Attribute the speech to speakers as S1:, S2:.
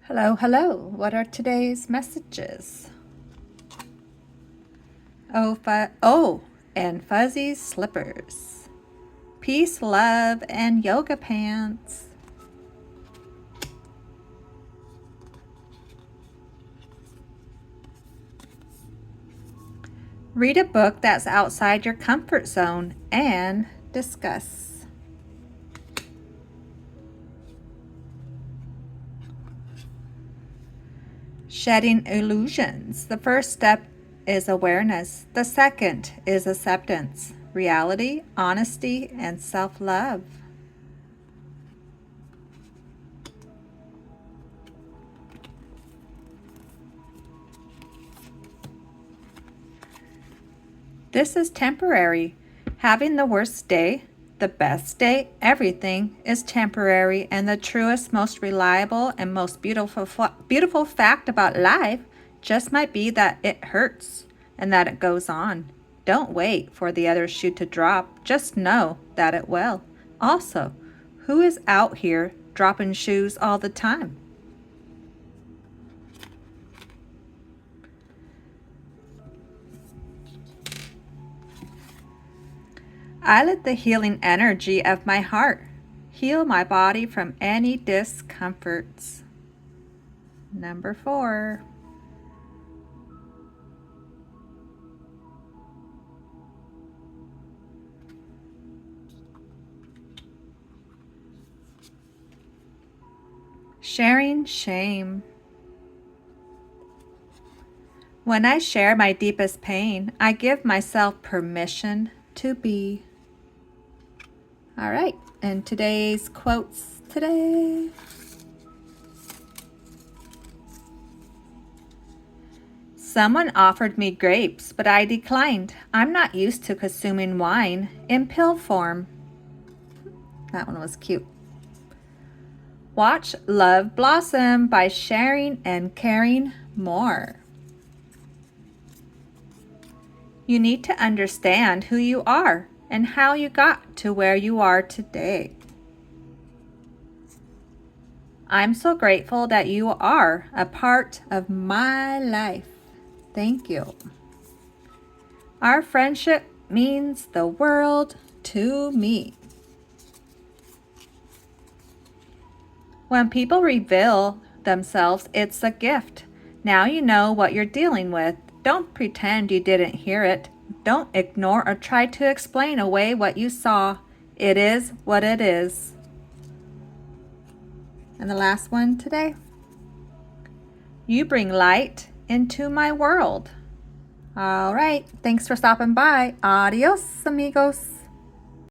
S1: Hello, hello. What are today's messages? Oh, and fuzzy slippers. Peace, love, and yoga pants. Read a book that's outside your comfort zone and discuss. Shedding illusions. The first step is awareness. The second is acceptance, reality, honesty, and self-love. This is temporary. Having the worst day, the best day, everything is temporary, and the truest, most reliable, and most beautiful fact about life just might be that it hurts and that it goes on. Don't wait for the other shoe to drop. Just know that it will. Also, who is out here dropping shoes all the time? I let the healing energy of my heart heal my body from any discomforts. Number 4. Sharing shame. When I share my deepest pain, I give myself permission to be. All right, and today's quotes today. Someone offered me grapes, but I declined. I'm not used to consuming wine in pill form. That one was cute. Watch love blossom by sharing and caring more. You need to understand who you are and how you got to where you are today. I'm so grateful that you are a part of my life. Thank you. Our friendship means the world to me. When people reveal themselves, it's a gift. Now you know what you're dealing with. Don't pretend you didn't hear it. Don't ignore or try to explain away what you saw. It is what it is. And the last one today. You bring light into my world. All right. Thanks for stopping by. Adios, amigos.